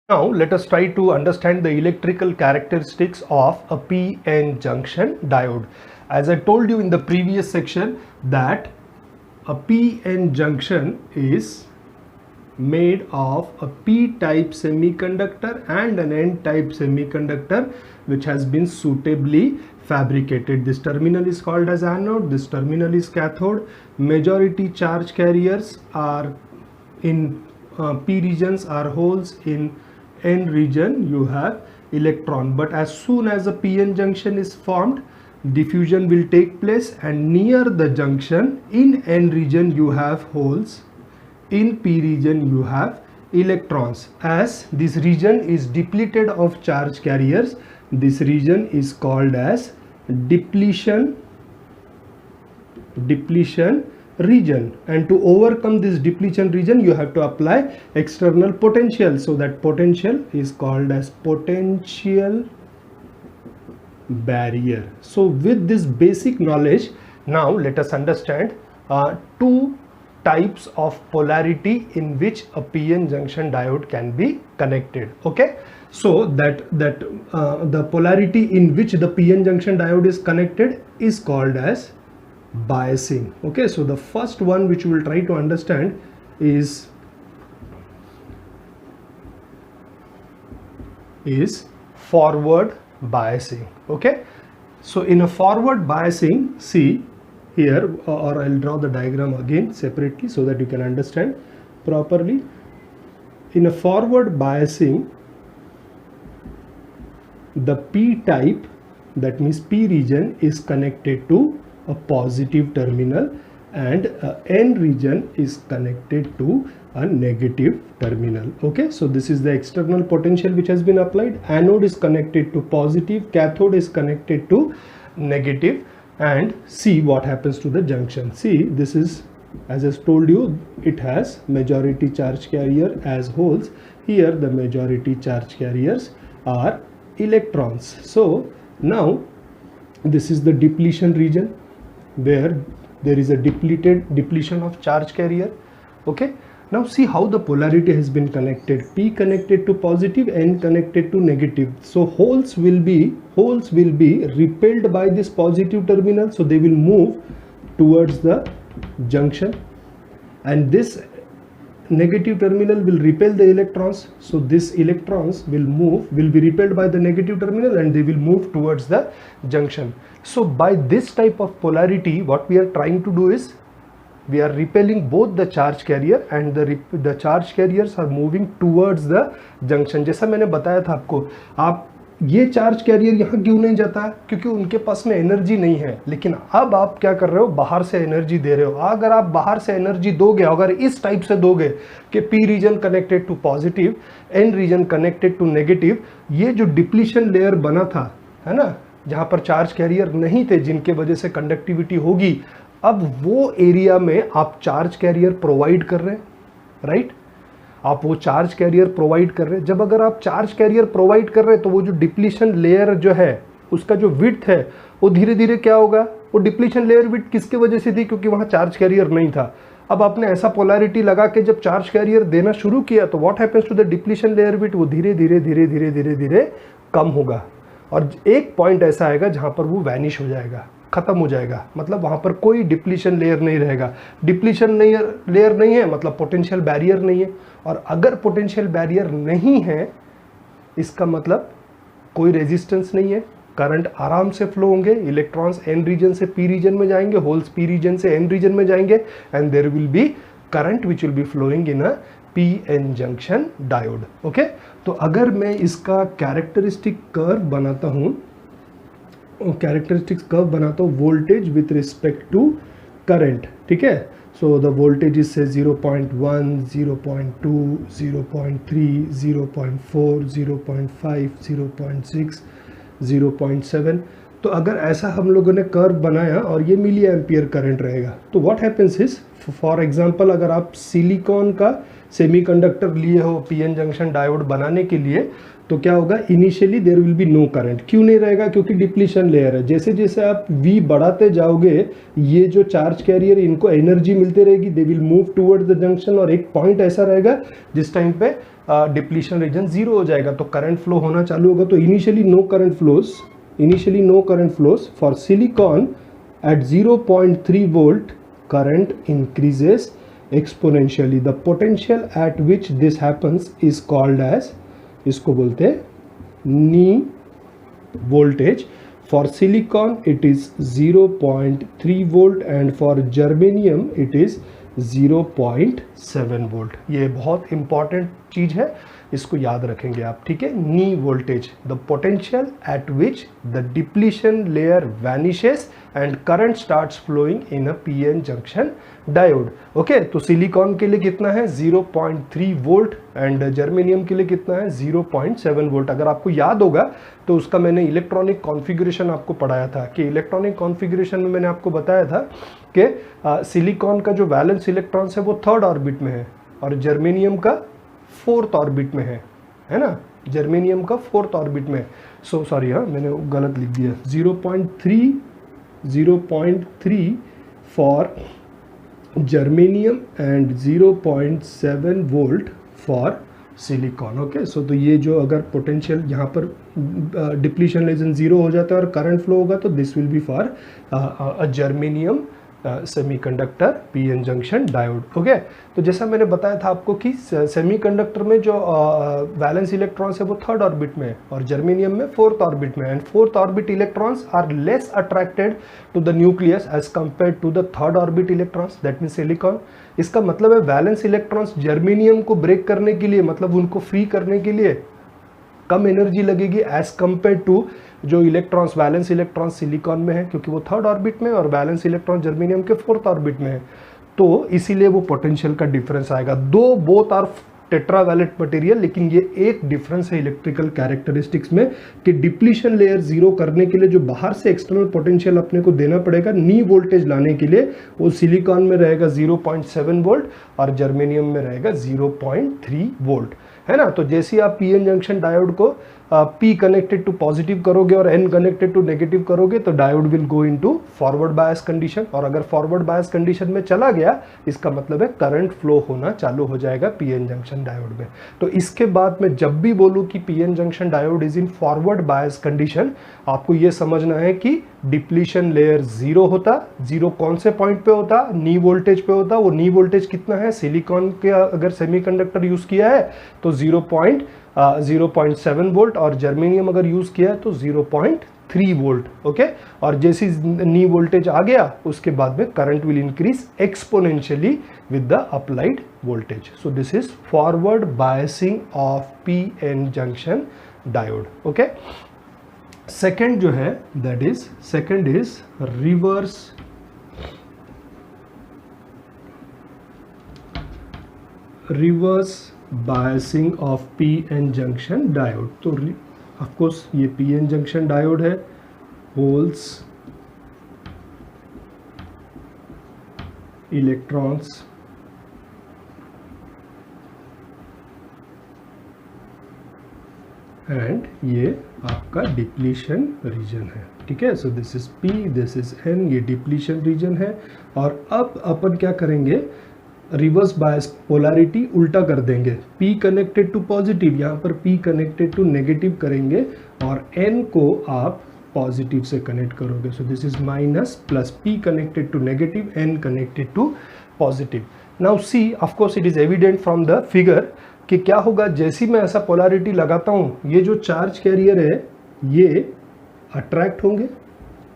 Now let us try to understand the electrical characteristics of a PN junction diode. As I told you in the previous section that a PN junction is made of a p-type semiconductor and an n-type semiconductor which has been suitably fabricated. This terminal is called as anode, this terminal is cathode. Majority charge carriers are in p regions are holes, in n region you have electron. But as soon as a PN junction is formed, diffusion will take place, and near the junction in n region you have holes, in p region you have electrons. As this region is depleted of charge carriers, this region is called as depletion region, and to overcome this depletion region you have to apply external potential. So that potential is called as potential barrier. So with this basic knowledge, now let us understand two types of polarity in which a PN junction diode can be connected. Okay, so the polarity in which the PN junction diode is connected is called as biasing. Okay, so the first one which we will try to understand is forward biasing. Okay, so in a forward biasing, see here, or I'll draw the diagram again separately so that you can understand properly. In a forward biasing, the p type, that means p region, is connected to a positive terminal and n region is connected to a negative terminal. Okay, so this is the external potential which has been applied. Anode is connected to positive, cathode is connected to negative, and see what happens to the junction. See, this is, as I told you, it has majority charge carrier as holes. Here the majority charge carriers are electrons. So now this is the depletion region where there is a depletion of charge carrier. Okay, now see how the polarity has been connected. P connected to positive, N connected to negative. So holes will be repelled by this positive terminal, so they will move towards the junction, and this negative terminal will repel the electrons, so these electrons will be repelled by the negative terminal and they will move towards the junction. So by this type of polarity, what we are trying to do is we are repelling both the charge carrier and the charge carriers are moving towards the junction. जैसा मैंने बताया था आपको, आप ये charge carrier यहाँ क्यों नहीं जाता है, क्योंकि उनके पास में एनर्जी नहीं है। लेकिन अब आप क्या कर रहे हो, बाहर से एनर्जी दे रहे हो। अगर आप बाहर से एनर्जी दोगे, अगर इस टाइप से दोगे कि P region connected to positive, N region connected to negative, ये जो डिप्लीशन लेयर बना था, है ना, जहाँ पर चार्ज कैरियर नहीं थे जिनके वजह से कंडक्टिविटी होगी, अब वो एरिया में आप चार्ज कैरियर प्रोवाइड कर रहे हैं, राइट, आप वो चार्ज कैरियर प्रोवाइड कर रहे हैं। जब अगर आप चार्ज कैरियर प्रोवाइड कर रहे हैं तो वो जो डिप्लीशन लेयर जो है उसका जो विड्थ है वो धीरे धीरे क्या होगा, वो डिप्लीशन लेयर विड्थ किसके वजह से थी, क्योंकि वहाँ चार्ज कैरियर नहीं था। अब आपने ऐसा पोलैरिटी लगा के जब चार्ज कैरियर देना शुरू किया तो what happens to the depletion layer width, वो धीरे धीरे कम होगा और एक पॉइंट ऐसा आएगा जहाँ पर वो वैनिश हो जाएगा, खत्म हो जाएगा, मतलब वहां पर कोई डिप्लीशन लेयर नहीं रहेगा। डिप्लीशन लेयर नहीं है मतलब पोटेंशियल बैरियर नहीं है, और अगर पोटेंशियल बैरियर नहीं है इसका मतलब कोई रेजिस्टेंस नहीं है, करंट आराम से फ्लो होंगे, इलेक्ट्रॉन्स एन रीजन से पी रीजन में जाएंगे, होल्स पी रीजन से एन रीजन में जाएंगे, and there will be current which will be flowing in a PN junction diode. Okay, तो अगर मैं इसका कैरेक्टरिस्टिक कर्व बनाता हूं, कैरेक्टरिस्टिक्स कर्व बनाता हूँ voltage with respect to current, ठीक है। सो द वोल्टेज इज से 0.1, 0.2, 0.3, 0.4, 0.5, 0.6, 0.7। तो अगर ऐसा हम लोगों ने कर्व बनाया और ये मिली एम्पियर करंट रहेगा, तो what happens is, for example अगर आप सिलिकॉन का सेमीकंडक्टर लिए हो पीएन जंक्शन डायोड बनाने के लिए, तो क्या होगा, initially there will be no current. क्यों नहीं रहेगा? क्योंकि डिप्लीशन लेयर है। जैसे जैसे आप V बढ़ाते जाओगे, ये जो चार्ज कैरियर इनको एनर्जी मिलती रहेगी, they will move towards the junction, और एक पॉइंट ऐसा रहेगा जिस टाइम पे डिप्लीशन रीजन 0 हो जाएगा, तो करंट फ्लो होना चालू होगा। तो initially no current flows for silicon at 0.3 volt current increases exponentially. The potential at which this happens is called as, इसको बोलते हैं knee voltage. For silicon it is 0.3 volt and for germanium it is 0.7 volt. ये बहुत important चीज है, इसको याद रखेंगे आप, ठीक है। Knee voltage, the potential at which the depletion layer vanishes and current starts flowing in a PN junction diode. Okay, तो सिलिकॉन के लिए कितना है 0.3 वोल्ट एंड जर्मेनियम के लिए कितना है 0.7 वोल्ट। अगर आपको याद होगा तो उसका मैंने इलेक्ट्रॉनिक कॉन्फ़िगरेशन आपको पढ़ाया था कि इलेक्ट्रॉनिक कॉन्फ़िगरेशन में मैंने आपको बताया था कि सिलिकॉन का जो वैलेंस इलेक्ट्रॉन्स है वो 3rd ऑर्बिट में है और जर्मेनियम का 4th ऑर्बिट में है ना, जर्मेनियम का 4th ऑर्बिट में। सो सॉरी, हाँ मैंने गलत लिख दिया, 0.3 for germanium and 0.7 volt for silicon. Okay, so तो ये जो अगर पोटेंशियल यहाँ पर डिप्लीशन लेजन 0 हो जाता है और करंट फ्लो होगा, तो this will be for a germanium semiconductor PN junction diode. Okay, तो जैसा मैंने बताया था आपको कि सेमीकंडक्टर में जो वैलेंस इलेक्ट्रॉन्स है वो 3rd ऑर्बिट में है और जर्मेनियम में 4th ऑर्बिट में, and 4th orbit electrons are less attracted to the nucleus as compare to the 3rd orbit electrons, that mean silicon. इसका मतलब है वैलेंस इलेक्ट्रॉन्स जर्मेनियम को ब्रेक करने के लिए, मतलब उनको फ्री करने के लिए कम एनर्जी लगेगी एज कंपेयर टू जो इलेक्ट्रॉन्स, वैलेंस इलेक्ट्रॉन्स सिलिकॉन में है क्योंकि वो 3rd ऑर्बिट में और वैलेंस इलेक्ट्रॉन जर्मेनियम के 4th ऑर्बिट में है, तो इसीलिए वो पोटेंशियल का डिफरेंस आएगा। दो बोथ आर टेट्रावैलेंट मटेरियल, लेकिन ये एक डिफरेंस है इलेक्ट्रिकल कैरेक्टरिस्टिक्स में कि डिप्लीशन लेयर 0 करने के लिए जो बाहर से एक्सटर्नल पोटेंशियल अपने को देना पड़ेगा नी वोल्टेज लाने के लिए, वो सिलिकॉन में रहेगा 0.7 वोल्ट और जर्मेनियम में रहेगा 0.3 वोल्ट, है ना। तो जैसे आप पीएन जंक्शन डायोड को P कनेक्टेड टू पॉजिटिव करोगे और N कनेक्टेड टू नेगेटिव करोगे, तो diode will go into forward bias condition, और अगर फॉरवर्ड बायस कंडीशन में चला गया, इसका मतलब है करंट फ्लो होना चालू हो जाएगा पीएन जंक्शन डायोड में। तो इसके बाद मैं जब भी बोलूँ कि PN junction diode is in forward bias condition, आपको ये समझना है कि डिप्लीशन लेयर 0 होता, 0 कौन से पॉइंट पे होता, नी वोल्टेज पे होता। वो नी वोल्टेज कितना है, सिलिकॉन के अगर सेमीकंडक्टर यूज किया है तो 0.7 वोल्ट और जर्मेनियम अगर यूज किया है तो 0.3 वोल्ट। ओके, और जैसी नी वोल्टेज आ गया उसके बाद में current will increase exponentially with the applied voltage. So this is forward biasing of PN junction diode. Okay, second जो है that is second is reverse biasing of PN junction diode. तो of course ये PN junction diode है, holes, electrons, and ये आपका depletion region है, ठीक है। सो this is P, this is N, ये डिप्लीशन रीजन है। और अब अपन क्या करेंगे, रिवर्स बायस पोलैरिटी उल्टा कर देंगे, P कनेक्टेड टू पॉजिटिव, यहाँ पर P कनेक्टेड टू नेगेटिव करेंगे और N को आप पॉजिटिव से कनेक्ट करोगे। So this is minus plus, P connected to negative, N connected to positive. Now see, of course it is evident from the figure कि क्या होगा जैसे मैं ऐसा पोलैरिटी लगाता हूँ, ये जो चार्ज कैरियर है ये अट्रैक्ट होंगे,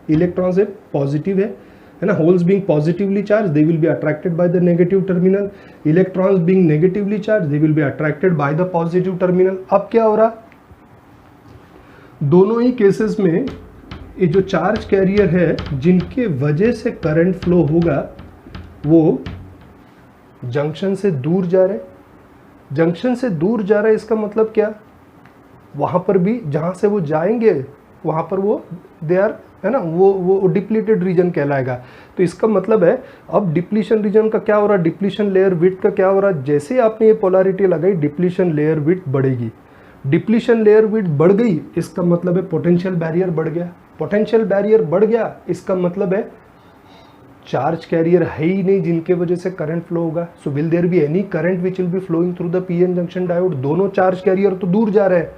इलेक्ट्रॉन से पॉजिटिव है ना, holes being positively charge they will be attracted by the negative terminal, electrons being negatively charge they will be attracted by the positive terminal. अब क्या हो रहा, दोनों ही केसेस में ये जो चार्ज कैरियर है जिनके वजह से करंट फ्लो होगा वो जंक्शन से दूर जा रहे, जंक्शन से दूर जा रहा है, इसका मतलब क्या, वहां पर भी जहां से वो जाएंगे वहां पर वो दे आर है ना, वो डिप्लीटेड रीजन कहलाएगा। तो इसका मतलब है अब डिप्लीशन रीजन का क्या हो रहा है, डिप्लीशन लेयर विड्थ का क्या हो रहा है, जैसे आपने ये पोलैरिटी लगाई डिप्लीशन लेयर विड्थ बढ़ेगी। डिप्लीशन लेयर विड्थ बढ़ गई इसका मतलब है पोटेंशियल बैरियर बढ़ गया। पोटेंशियल बैरियर बढ़ गया इसका मतलब है चार्ज कैरियर है ही नहीं जिनके वजह से करंट फ्लो होगा। So will there be any current which will be flowing through the PN junction diode. दोनों चार्ज कैरियर तो दूर जा रहे हैं,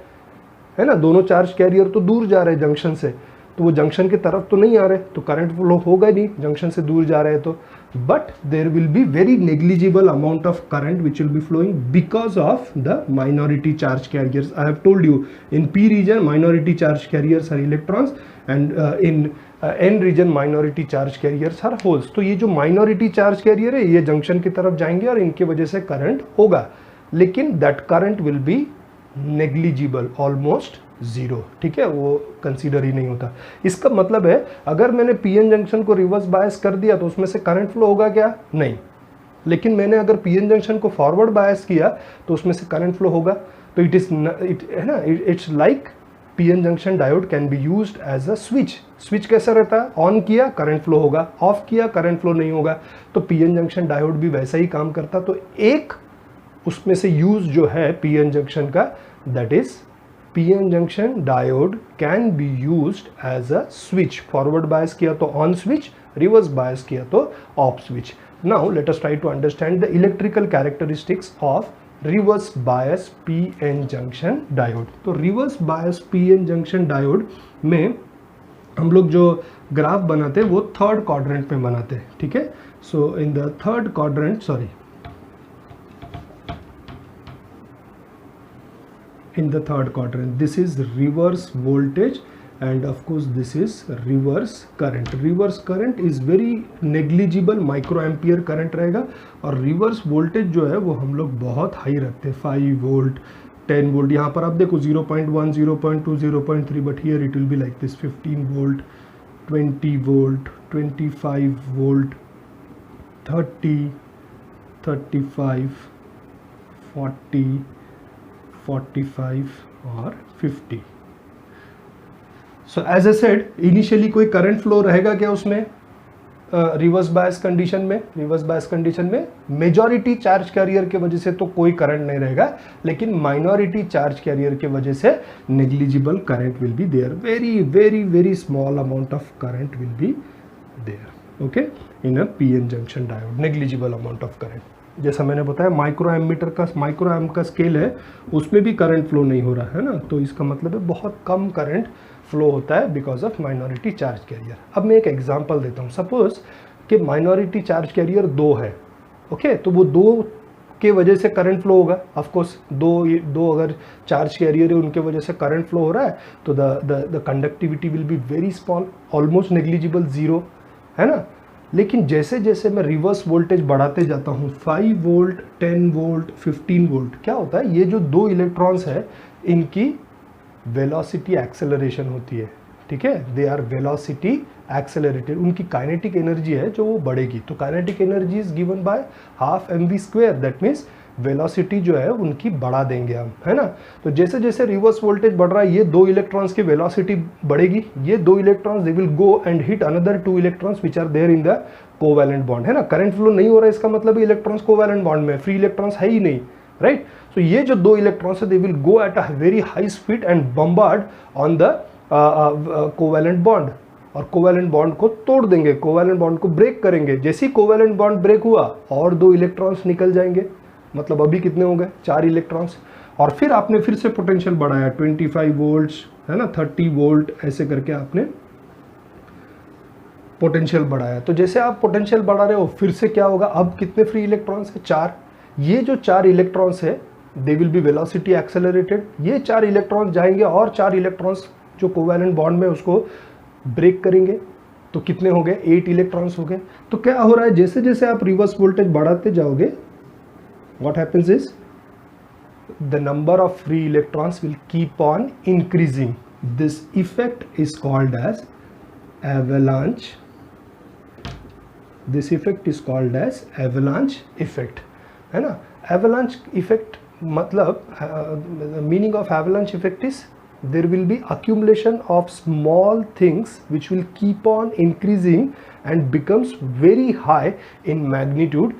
है ना, दोनों चार्ज कैरियर तो दूर जा रहे हैं जंक्शन से, तो वो जंक्शन की तरफ तो नहीं आ रहे, तो करंट फ्लो होगा नहीं, जंक्शन से दूर जा रहे हैं तो। But there will be very negligible amount of current which will be flowing because of the minority charge carriers. I have told you in P region minority charge carriers are electrons and in N region minority charge carriers are holes. तो ये जो minority charge carrier है ये junction की तरफ जाएंगे और इनकी वजह से करंट होगा, लेकिन that current will B negligible, almost zero, ठीक है, वो कंसीडर ही नहीं होता। इसका मतलब है अगर मैंने पीएन जंक्शन को रिवर्स बायस कर दिया तो उसमें से करंट फ्लो होगा क्या, नहीं, लेकिन मैंने अगर पीएन जंक्शन को फॉरवर्ड बायस किया तो उसमें से करंट फ्लो होगा। तो इट है ना, it's like PN junction diode can be used as a switch. Switch कैसा रहता है, ऑन किया करंट फ्लो होगा, ऑफ किया करंट फ्लो नहीं होगा। तो पीएन जंक्शन डायोड भी वैसा ही काम करता। तो एक उसमें से यूज जो है पीएन जंक्शन का, that is PN junction diode can be used as a switch. Forward bias किया तो ऑन स्विच, रिवर्स बायस किया तो off switch. Now let us try to understand the electrical characteristics of reverse bias PN junction diode. तो reverse bias PN junction diode में हम लोग जो graph बनाते हैं वो थर्ड क्वाड्रेंट में बनाते हैं, ठीक है। So in the third quadrant, sorry, in the third quadrant this is reverse voltage and of course this is reverse current. reverse current is very negligible microampere current रहेगा और reverse voltage जो है वो हम लोग बहुत हाई रखते हैं, 5 वोल्ट 10 वोल्ट। यहाँ पर आप देखो 0.1 0.2 0.3 but here it will be like this 15 volt 20 volt 25 volt 30 35 40 45 और 50। So as I said initially कोई करंट फ्लो रहेगा क्या उसमें, रिवर्स बायस कंडीशन में। रिवर्स बायस कंडीशन में मेजॉरिटी चार्ज कैरियर के वजह से तो कोई करंट नहीं रहेगा, लेकिन माइनॉरिटी चार्ज कैरियर के वजह से negligible current will be there, very very very small amount of current will be there, okay, in a PN junction diode, negligible amount of current. जैसा मैंने बताया माइक्रो एम का स्केल है, उसमें भी करंट फ्लो नहीं हो रहा है ना, तो इसका मतलब है बहुत कम करंट फ्लो होता है because of minority charge carrier. अब मैं एक एग्जांपल देता हूँ, सपोज कि माइनॉरिटी चार्ज कैरियर 2 है, ओके, तो वो 2 के वजह से करंट फ्लो होगा। ऑफ कोर्स दो अगर चार्ज कैरियर है उनके वजह से करंट फ्लो हो रहा है तो the conductivity will be very small, almost negligible, zero, है ना। लेकिन जैसे जैसे मैं रिवर्स वोल्टेज बढ़ाते जाता हूँ 5 वोल्ट 10 वोल्ट 15 वोल्ट, क्या होता है, ये जो 2 इलेक्ट्रॉन्स है इनकी वेलोसिटी एक्सेलरेशन होती है, ठीक है, दे आर वेलोसिटी एक्सेलरेटेड, उनकी काइनेटिक एनर्जी है जो वो बढ़ेगी। तो kinetic energy is given by half mv², that means velocity जो है उनकी बढ़ा देंगे हम, है ना। तो जैसे जैसे रिवर्स वोल्टेज बढ़ रहा है ये 2 इलेक्ट्रॉन्स की वेलोसिटी बढ़ेगी, ये 2 electrons they will go and hit another 2 electrons which are there in the covalent bond, है ना। करंट फ्लो नहीं हो रहा है इसका मतलब इलेक्ट्रॉन्स कोवैलेंट बॉन्ड में, फ्री इलेक्ट्रॉन्स है ही नहीं, राइट। सो ये जो 2 इलेक्ट्रॉन्स है दे will go at a very high speed and bombard on the covalent bond, और कोवैलेंट बॉन्ड को तोड़ देंगे, कोवैलेंट बॉन्ड को ब्रेक करेंगे। जैसे ही कोवैलेंट बॉन्ड ब्रेक हुआ और 2 इलेक्ट्रॉन्स निकल जाएंगे, मतलब अभी कितने हो गए, 4 इलेक्ट्रॉन्स। और फिर आपने फिर से पोटेंशियल बढ़ाया 25 वोल्ट्स, है ना, 30 वोल्ट, ऐसे करके आपने पोटेंशियल बढ़ाया। तो जैसे आप पोटेंशियल बढ़ा रहे हो फिर से क्या होगा, अब कितने फ्री इलेक्ट्रॉन्स है, 4। ये जो 4 इलेक्ट्रॉन्स है they will be velocity accelerated, ये 4 इलेक्ट्रॉन्स जाएंगे और 4 इलेक्ट्रॉन्स जो कोवैलेंट बॉन्ड में उसको ब्रेक करेंगे, तो कितने हो गए, 8 इलेक्ट्रॉन्स हो गए। तो क्या हो रहा है, जैसे जैसे आप रिवर्स वोल्टेज बढ़ाते जाओगे what happens is the number of free electrons will keep on increasing. This effect is called as avalanche. This effect is called as avalanche effect, है ना। avalanche effect मतलब meaning of avalanche effect is there will be accumulation of small things which will keep on increasing and becomes very high in magnitude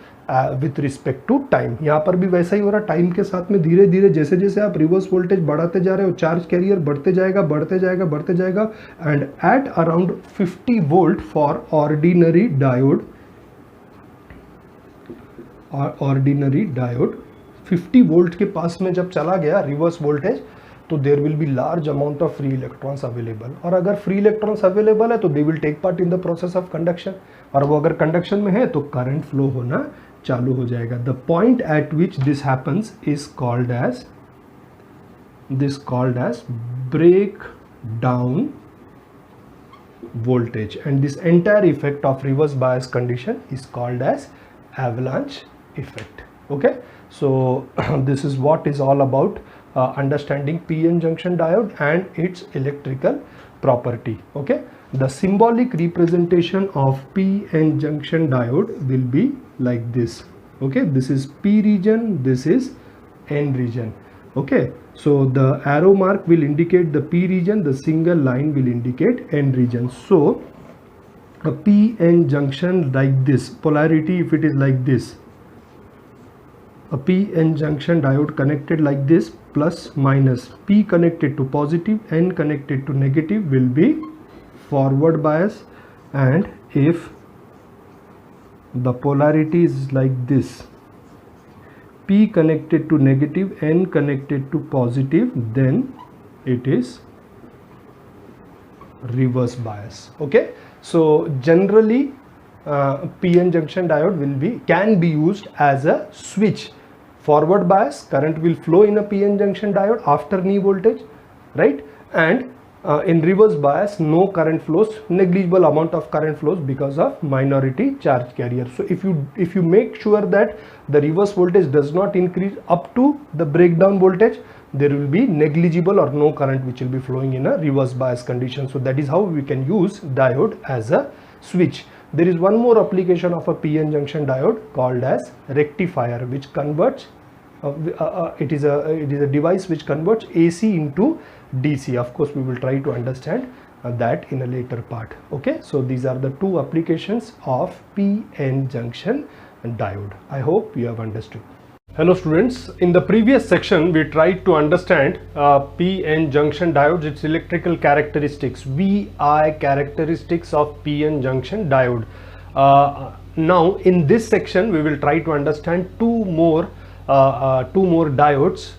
with respect to time. यहाँ पर भी वैसा ही हो रहा, time के साथ में धीरे धीरे जैसे जैसे आप रिवर्स वोल्टेज बढ़ाते जा रहे हो, चार्ज कैरियर बढ़ते जाएगा बढ़ते जाएगा बढ़ते जाएगा, and at around 50 volt for ordinary diode, ordinary diode 50 volt के पास में जब चला गया रिवर्स वोल्टेज, तो there will be large amount of free electrons available, और अगर फ्री इलेक्ट्रॉन्स अवेलेबल है तो they will take part in the process of conduction, और वो अगर कंडक्शन में है तो करंट फ्लो होना चालू हो जाएगा. The point at which this happens is called as breakdown voltage, and this entire effect of reverse bias condition is called as avalanche effect. Okay, so this is what is all about understanding p-n junction diode and its electrical property. Okay, the symbolic representation of p-n junction diode will be like this. Okay, this is p region, this is n region. Okay, so the arrow mark will indicate the p region, the single line will indicate n region. So a p-n junction like this, polarity if it is like this, a p-n junction diode connected like this, plus minus, p connected to positive, n connected to negative, will be forward bias, and if the polarity is like this, p connected to negative, n connected to positive, then it is reverse bias. Okay, so generally p-n junction diode can be used as a switch. Forward bias, current will flow in a p-n junction diode after knee voltage, right? And in reverse bias, no current flows, negligible amount of current flows because of minority charge carrier. So if you make sure that the reverse voltage does not increase up to the breakdown voltage, there will be negligible or no current which will be flowing in a reverse bias condition. So that is how we can use diode as a switch. There is one more application of a p-n junction diode called as rectifier, which converts it is a device which converts AC into DC. Of course, we will try to understand that in a later part. Okay, so these are the two applications of p-n junction diode. I hope you have understood. Hello students, in the previous section we tried to understand p-n junction diodes, its electrical characteristics, VI characteristics of p-n junction diode. Now in this section we will try to understand two more diodes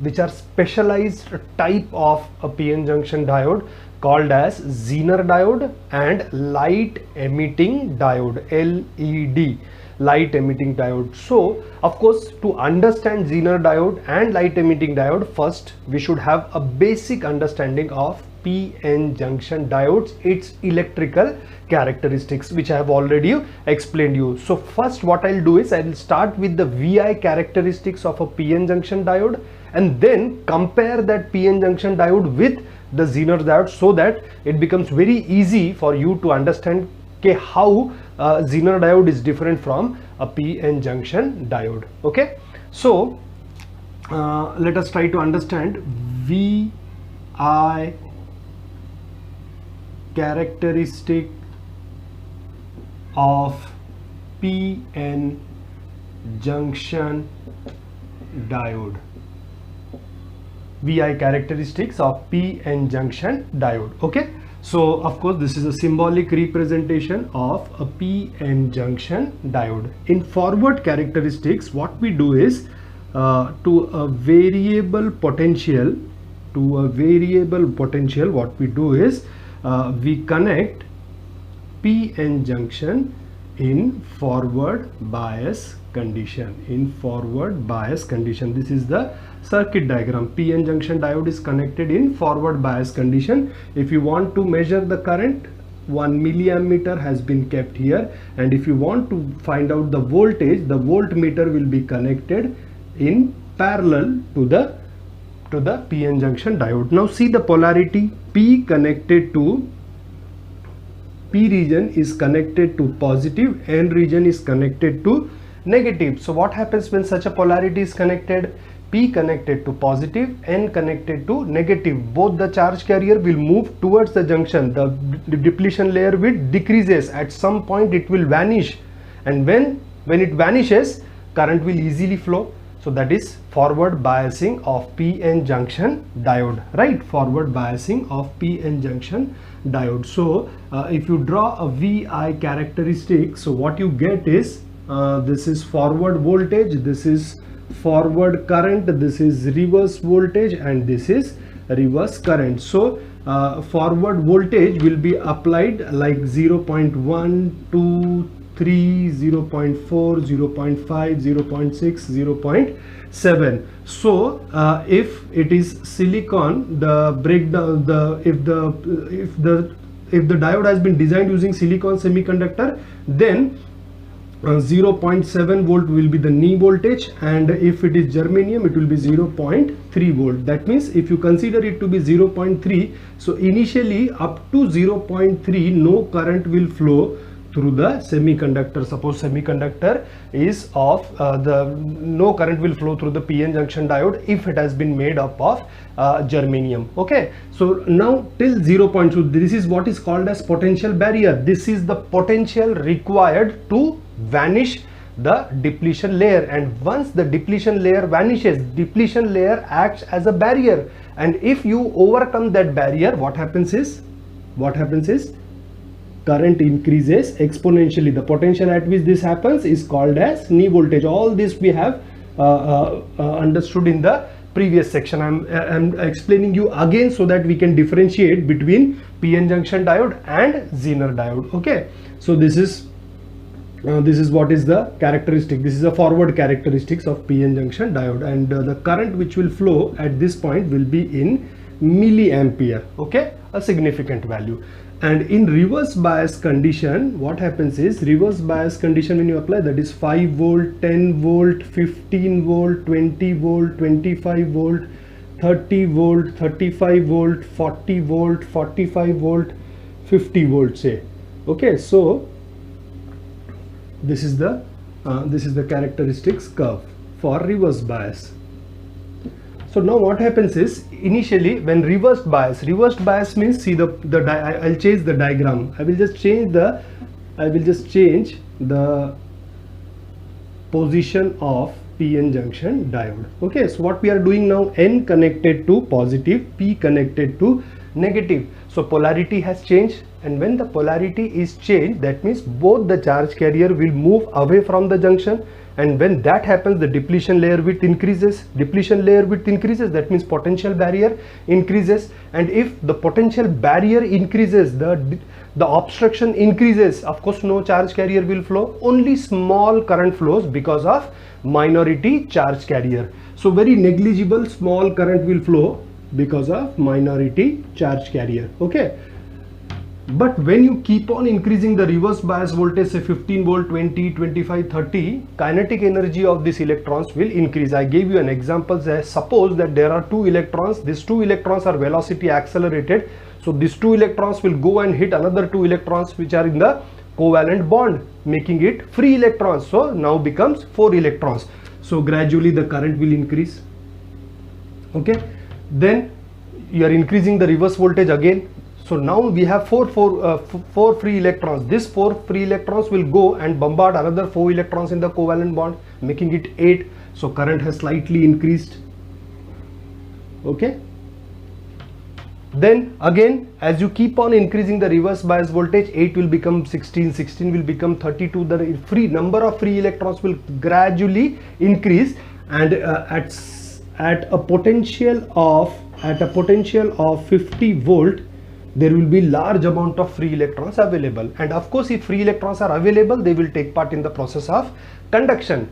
which are specialized type of a p-n junction diode called as Zener diode and light emitting diode, LED, light emitting diode. So of course, to understand Zener diode and light emitting diode, first we should have a basic understanding of p-n junction diodes, its electrical characteristics, which I have already explained you. So first what I'll do is I will start with the VI characteristics of a p-n junction diode and then compare that p-n junction diode with the Zener diode, so that it becomes very easy for you to understand how Zener diode is different from a p-n junction diode. Okay, so let us try to understand VI characteristic of p-n junction diode. VI characteristics of p-n junction diode. Okay, so of course this is a symbolic representation of a p-n junction diode. In forward characteristics, what we do is to a variable potential, what we do is we connect p-n junction in forward bias condition. This is the circuit diagram. p-n junction diode is connected in forward bias condition. If you want to measure the current, 1 milliammeter has been kept here, and if you want to find out the voltage, the voltmeter will be connected in parallel to the p-n junction diode. Now see the polarity. P region is connected to positive, N region is connected to negative. So what happens when such a polarity is connected? P connected to positive, N connected to negative. Both the charge carrier will move towards the junction. The depletion layer width decreases. At some point it will vanish, and when it vanishes, current will easily flow. So that is forward biasing of PN junction diode, right? Forward biasing of PN junction diode. So if you draw a VI characteristic, so what you get is this is forward voltage, this is forward current, this is reverse voltage, and this is reverse current. So forward voltage will be applied like 0.1, 2, 3, 0.4, 0.5, 0.6, 0.7. So if it is silicon, the breakdown, if the diode has been designed using silicon semiconductor, then 0.7 volt will be the knee voltage, and if it is germanium, it will be 0.3 volt. That means if you consider it to be 0.3, so initially up to 0.3 no current will flow through the semiconductor. Suppose semiconductor is of no current will flow through the PN junction diode if it has been made up of germanium. Okay, so now till 0.2, this is what is called as potential barrier. This is the potential required to vanish the depletion layer, and once the depletion layer vanishes, depletion layer acts as a barrier, and if you overcome that barrier, what happens is current increases exponentially. The potential at which this happens is called as knee voltage. All this we have understood in the previous section. I'm explaining you again so that we can differentiate between PN junction diode and Zener diode. Okay, so this is what is the characteristic. This is the forward characteristics of PN junction diode, and the current which will flow at this point will be in milliampere. Okay, a significant value. And in reverse bias condition, what happens is, reverse bias condition when you apply, that is 5 volt, 10 volt, 15 volt, 20 volt, 25 volt, 30 volt, 35 volt, 40 volt, 45 volt, 50 volt, say. Okay, so this is the characteristics curve for reverse bias. So now what happens is, initially when reversed bias means, see I'll change the diagram. I will just change the position of PN junction diode. Okay, so what we are doing now, N connected to positive, P connected to negative. So polarity has changed, and when the polarity is changed, that means both the charge carrier will move away from the junction, and when that happens, the depletion layer width increases. That means potential barrier increases, and if the potential barrier increases, the obstruction increases, of course no charge carrier will flow, only small current flows because of minority charge carrier. So very negligible small current will flow because of minority charge carrier. Okay, but when you keep on increasing the reverse bias voltage, say 15 volt, 20, 25, 30, kinetic energy of these electrons will increase. I gave you an example. Suppose that there are two electrons. These two electrons are velocity accelerated, so these two electrons will go and hit another two electrons which are in the covalent bond, making it free electrons. So now becomes 4 electrons. So gradually the current will increase. Okay, then you are increasing the reverse voltage again. So now we have four free electrons. These 4 free electrons will go and bombard another 4 electrons in the covalent bond, making it 8. So current has slightly increased. Okay, then again, as you keep on increasing the reverse bias voltage, 8 will become 16, 16 will become 32. The free number of free electrons will gradually increase, and at a potential of 50 volt, there will be large amount of free electrons available, and of course if free electrons are available, they will take part in the process of conduction.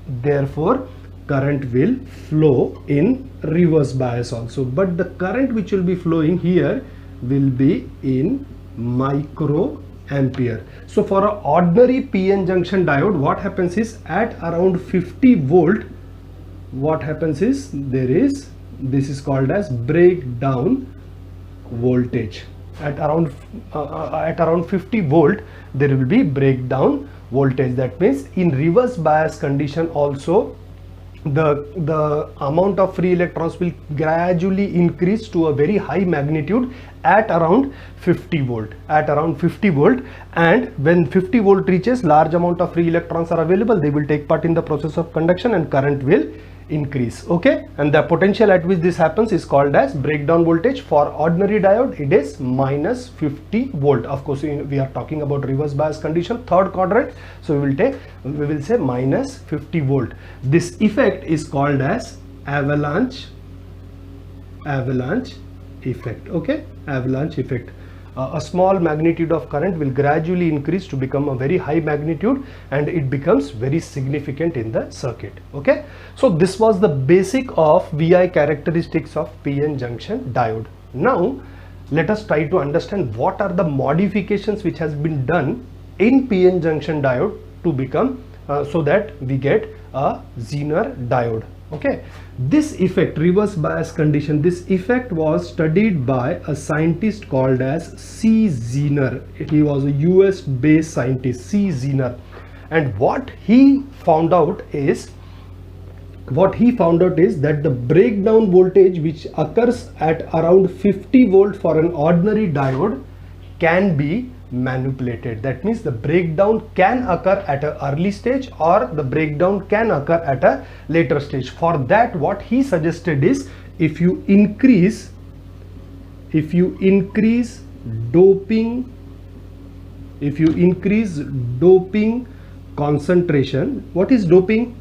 Therefore current will flow in reverse bias also, but the current which will be flowing here will be in microampere. So for an ordinary PN junction diode, what happens is, at around 50 volt, what happens is, this is called as breakdown voltage. At around 50 volt, there will be breakdown voltage. That means in reverse bias condition also, the amount of free electrons will gradually increase to a very high magnitude at around 50 volt, and when 50 volt reaches, large amount of free electrons are available, they will take part in the process of conduction and current will increase. Okay, and the potential at which this happens is called as breakdown voltage. For ordinary diode it is minus 50 volt. Of course we are talking about reverse bias condition, third quadrant, so we will say minus 50 volt. This effect is called as avalanche effect. Okay, avalanche effect. A small magnitude of current will gradually increase to become a very high magnitude, and it becomes very significant in the circuit. Okay, so this was the basic of VI characteristics of PN junction diode. Now let us try to understand what are the modifications which has been done in PN junction diode to become so that we get a Zener diode. Okay, this effect, reverse bias condition, this effect was studied by a scientist called as C. Zener. He was a US based scientist, C. Zener, and what he found out is that the breakdown voltage which occurs at around 50 volt for an ordinary diode can be manipulated. That means the breakdown can occur at an early stage or the breakdown can occur at a later stage. For that, what he suggested is, if you increase doping concentration. What is doping?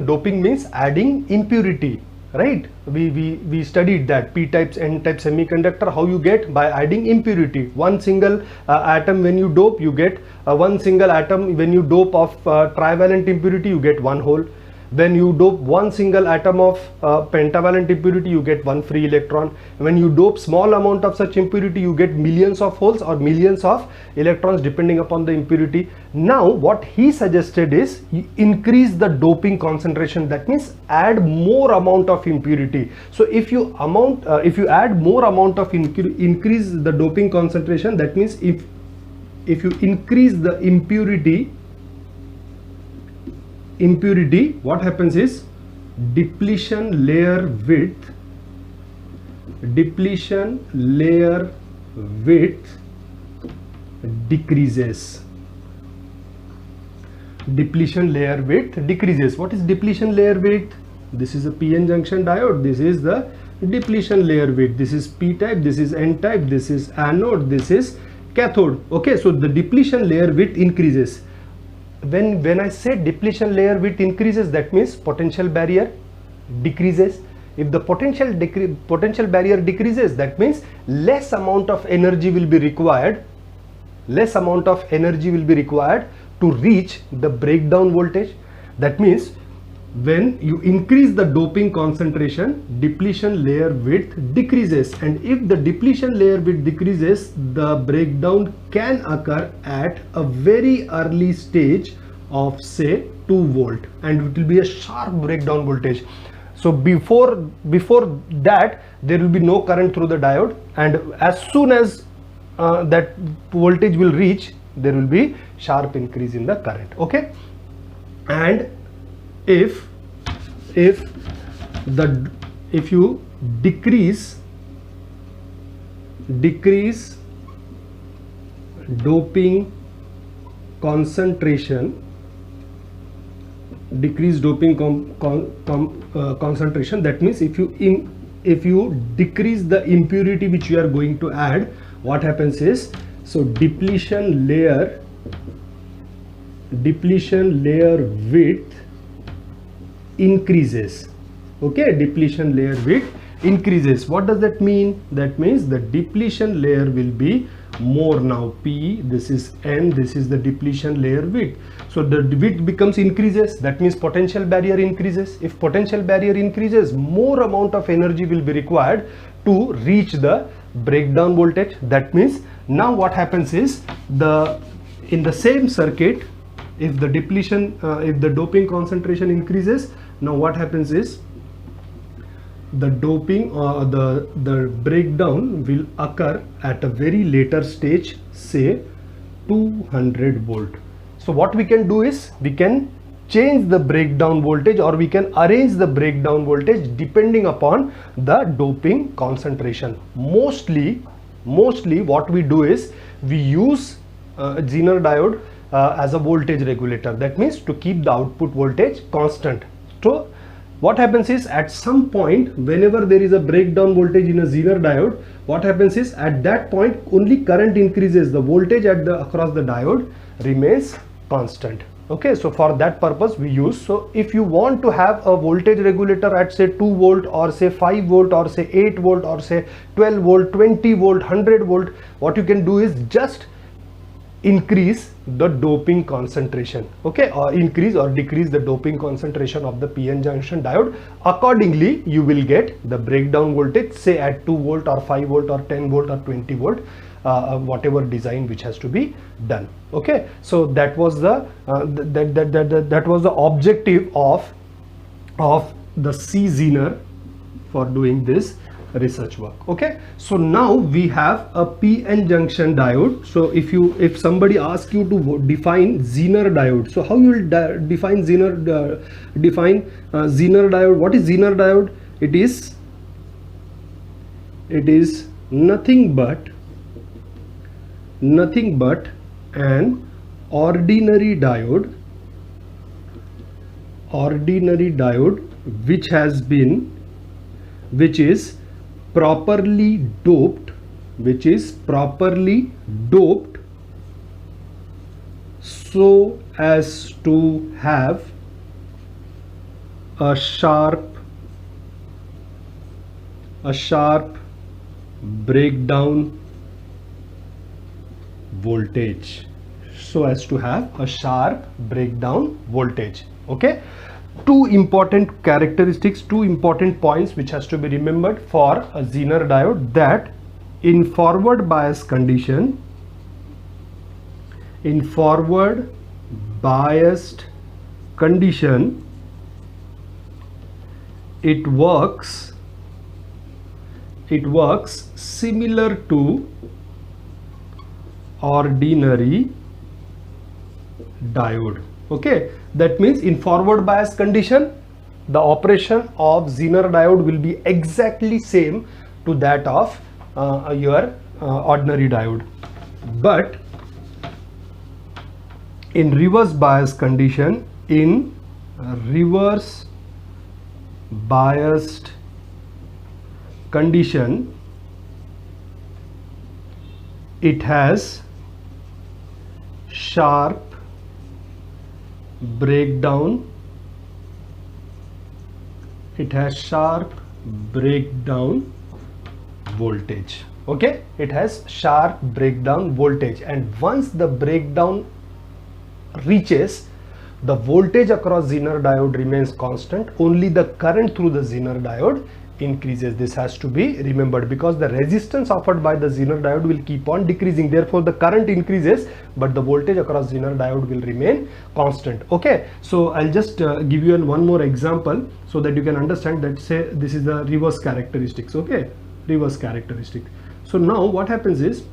Doping means adding impurity, right? We studied that P types, N type semiconductor, how you get? By adding impurity. One single atom when you dope, you get one single atom. When you dope of trivalent impurity, you get one hole. When you dope one single atom of pentavalent impurity, you get one free electron. When you dope small amount of such impurity, you get millions of holes or millions of electrons depending upon the impurity. Now what he suggested is, you increase the doping concentration. That means add more amount of impurity. So if you add more amount of increase the doping concentration, that means if you increase the impurity, what happens is depletion layer width decreases. What is depletion layer width? This is a PN junction diode. This is the depletion layer width. This is P type, this is N type, this is anode, this is cathode. Okay, so the depletion layer width increases. When I say depletion layer width increases, that means potential barrier decreases. If the potential barrier decreases, that means less amount of energy will be required to reach the breakdown voltage. That means when you increase the doping concentration, depletion layer width decreases, and if the depletion layer width decreases, the breakdown can occur at a very early stage of say 2 volt, and it will be a sharp breakdown voltage. So before that there will be no current through the diode, and as soon as that voltage will reach, there will be sharp increase in the current. Okay, and if you decrease doping concentration, concentration, that means if you decrease the impurity which you are going to add, what happens is, so depletion layer width increases. Okay, depletion layer width increases. What does that mean? That means the depletion layer will be more now. P, this is N, this is the depletion layer width. So the width becomes increases, that means potential barrier increases. If potential barrier increases, more amount of energy will be required to reach the breakdown voltage. That means now what happens is, in the same circuit, if the doping concentration increases, now what happens is the doping or the breakdown will occur at a very later stage, say 200 volt. So what we can do is we can change the breakdown voltage, or we can arrange the breakdown voltage depending upon the doping concentration. Mostly what we do is we use Zener diode as a voltage regulator. That means to keep the output voltage constant. So what happens is, at some point whenever there is a breakdown voltage in a Zener diode, what happens is at that point only current increases, the voltage across the diode remains constant. Okay, so for that purpose we use. So if you want to have a voltage regulator at say 2 volt or say 5 volt or say 8 volt or say 12 volt, 20 volt, 100 volt, what you can do is just increase the doping concentration, okay, or increase or decrease the doping concentration of the PN junction diode. Accordingly you will get the breakdown voltage say at 2 volt or 5 volt or 10 volt or 20 volt, whatever design which has to be done. Okay, so that was the that was the objective of the C Zener for doing this research work. Okay, so now we have a PN junction diode. So if somebody asks you to define Zener diode, so how you will define Zener Zener diode? What is Zener diode? It is nothing but an ordinary diode which is properly doped so as to have a sharp breakdown voltage, okay. Two important characteristics, two important points which has to be remembered for a Zener diode, that in forward biased condition, it works similar to ordinary diode. Okay, that means in forward bias condition the operation of Zener diode will be exactly same to that of your ordinary diode. But in reverse bias condition, it has sharp breakdown voltage. Okay, it has sharp breakdown voltage, and once the breakdown reaches, the voltage across Zener diode remains constant, only the current through the Zener diode increases. This has to be remembered because the resistance offered by the Zener diode will keep on decreasing, therefore the current increases but the voltage across Zener diode will remain constant. Okay, so I'll just give you one more example so that you can understand that. Say this is the reverse characteristics. Okay, reverse characteristic. So now what happens is,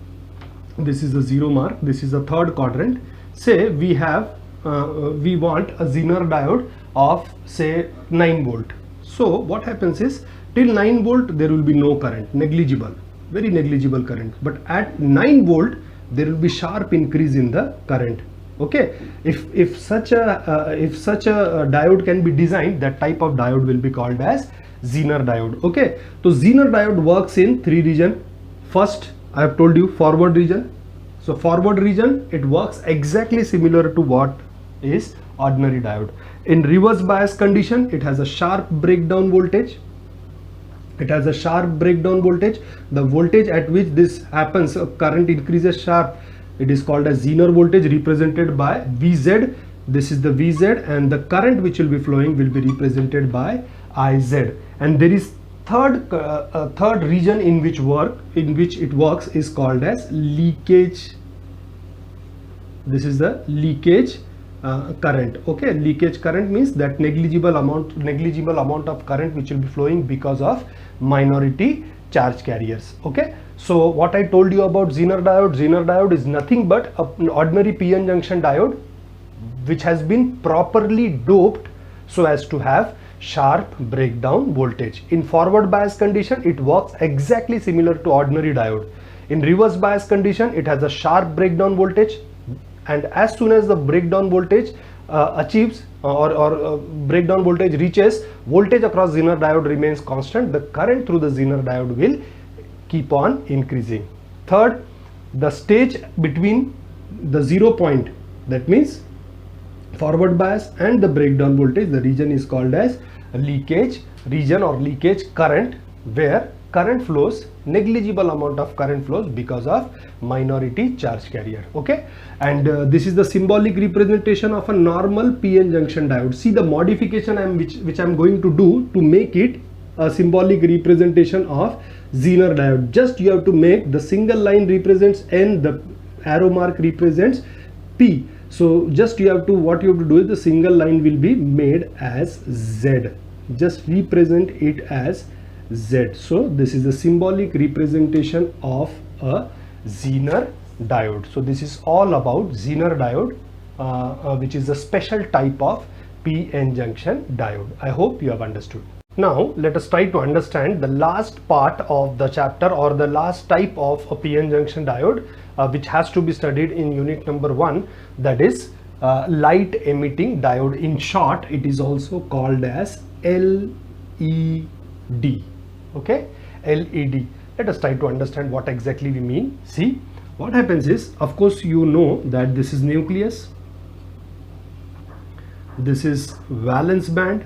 this is the 0 mark, this is the third quadrant. Say we have we want a Zener diode of say 9 volt. So what happens is, till 9 volt there will be no current, negligible, very negligible current, but at 9 volt there will be sharp increase in the current. Okay, if such a diode can be designed, that type of diode will be called as Zener diode. Okay, so Zener diode works in 3 region. First I have told you forward region. So forward region, it works exactly similar to what is ordinary diode. In reverse bias condition, it has a sharp breakdown voltage. The voltage at which this happens, current increases sharp, it is called as Zener voltage, represented by Vz. This is the Vz, and the current which will be flowing will be represented by Iz. And there is third region in which it works is called as leakage. This is the leakage current. Okay, leakage current means that negligible amount of current which will be flowing because of minority charge carriers. Okay, so what I told you about Zener diode is nothing but an ordinary PN junction diode which has been properly doped so as to have sharp breakdown voltage. In forward bias condition, it works exactly similar to ordinary diode. In reverse bias condition, it has a sharp breakdown voltage, and as soon as the breakdown voltage achieves or breakdown voltage reaches, voltage across Zener diode remains constant. The current through the Zener diode will keep on increasing. Third, the stage between the 0 point, that means forward bias, and the breakdown voltage, the region is called as leakage region or leakage current, where current flows, negligible amount of current flows because of minority charge carrier. Okay, and this is the symbolic representation of a normal PN junction diode. See the modification which I'm going to do to make it a symbolic representation of Zener diode. Just you have to make the single line represents N, the arrow mark represents P. So just you have to, what you have to do is the single line will be made as Z. Just represent it as Z. So this is the symbolic representation of a Zener diode. So this is all about Zener diode, which is a special type of PN junction diode. I hope you have understood. Now let us try to understand the last part of the chapter, or the last type of a PN junction diode, which has to be studied in unit number 1, that is light emitting diode. In short, it is also called as LED. Okay, LED. Let us try to understand what exactly we mean. See, what happens is, of course you know that this is nucleus, this is valence band,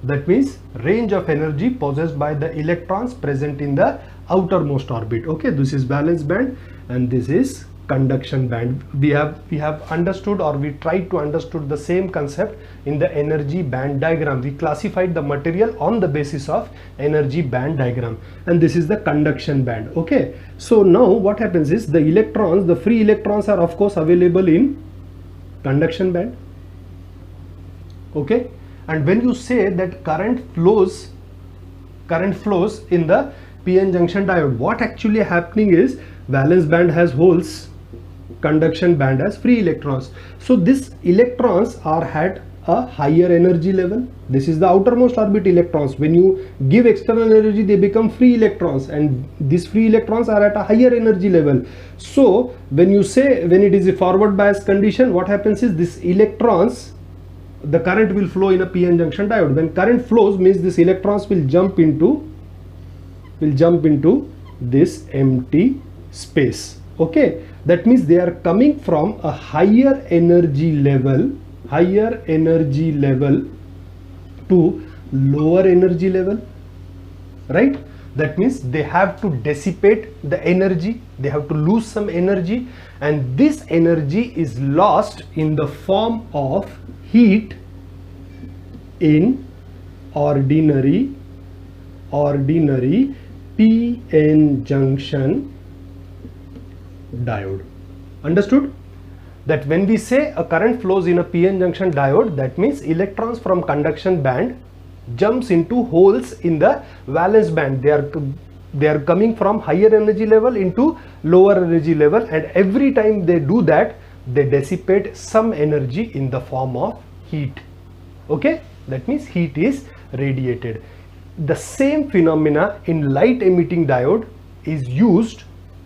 that means range of energy possessed by the electrons present in the outermost orbit. Okay, this is valence band and this is conduction band. We have understood, or we tried to understood the same concept in the energy band diagram. We classified the material on the basis of energy band diagram, and this is the conduction band. Okay, so now what happens is the electrons, the free electrons, are of course available in conduction band. Okay, and when you say that current flows in the PN junction diode, what actually happening is valence band has holes, conduction band has free electrons. So these electrons are at a higher energy level. This is the outermost orbit electrons. When you give external energy, they become free electrons, and these free electrons are at a higher energy level. So when you say, when it is a forward bias condition, what happens is this electrons, the current will flow in a PN junction diode. When current flows, means this electrons will jump into this empty space. Okay, that means they are coming from a higher energy level to lower energy level, right? That means they have to dissipate the energy, they have to lose some energy, and this energy is lost in the form of heat in ordinary PN junction diode. Understood? That when we say a current flows in a PN junction diode, that means electrons from conduction band jumps into holes in the valence band. They are coming from higher energy level into lower energy level, and every time they do that, they dissipate some energy in the form of heat. Okay, that means heat is radiated. The same phenomena in light emitting diode is used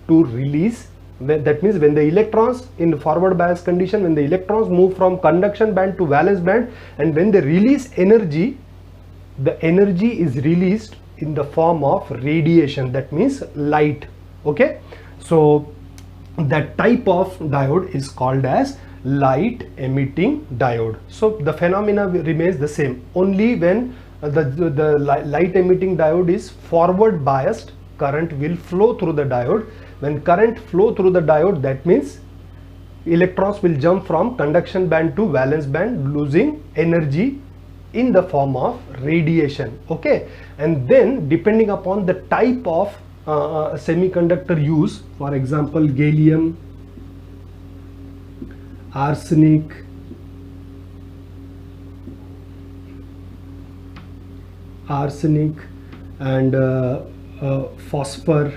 to release, that means when the electrons in the forward bias condition, when the electrons move from conduction band to valence band, and when they release energy, the energy is released in the form of radiation, that means light. Okay, so that type of diode is called as light emitting diode. So the phenomena remains the same, only when the light emitting diode is forward biased, current will flow through the diode. When current flow through the diode, that means electrons will jump from conduction band to valence band, losing energy in the form of radiation. Okay, and then depending upon the type of semiconductor used, for example gallium, arsenic, and phosphor,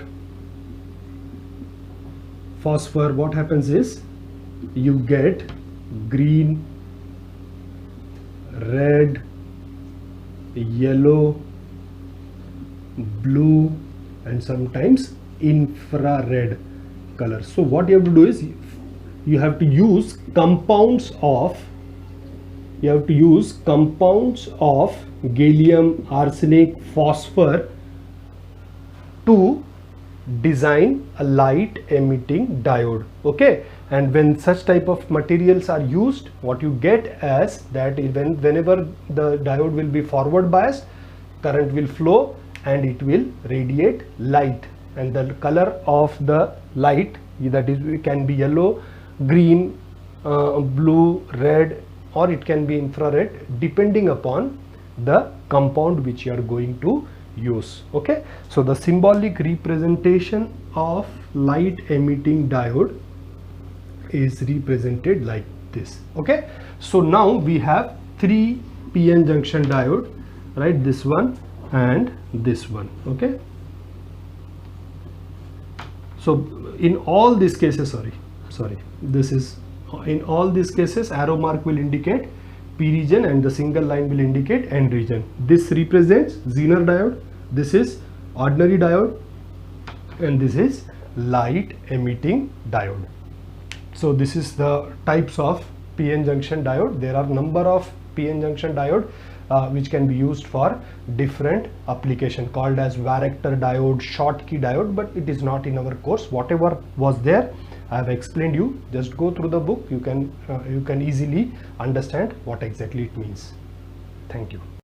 what happens is you get green, red, yellow, blue, and sometimes infrared color. So what you have to do is you have to use compounds of gallium, arsenic, phosphor to design a light emitting diode. Okay, and when such type of materials are used, what you get as that whenever the diode will be forward biased, current will flow and it will radiate light, and the color of the light, that is, it can be yellow, green, blue, red, or it can be infrared, depending upon the compound which you are going to use. Okay, so the symbolic representation of light emitting diode is represented like this. Okay, so now we have 3 PN junction diode, right? This one and this one. Okay, so in all these cases, in all these cases, arrow mark will indicate P region and the single line will indicate N region. This represents Zener diode, this is ordinary diode, and this is light emitting diode. So this is the types of PN junction diode. There are number of PN junction diode which can be used for different application, called as varactor diode, Schottky diode, but it is not in our course. Whatever was there, I have explained you. Just go through the book. You can easily understand what exactly it means. Thank you.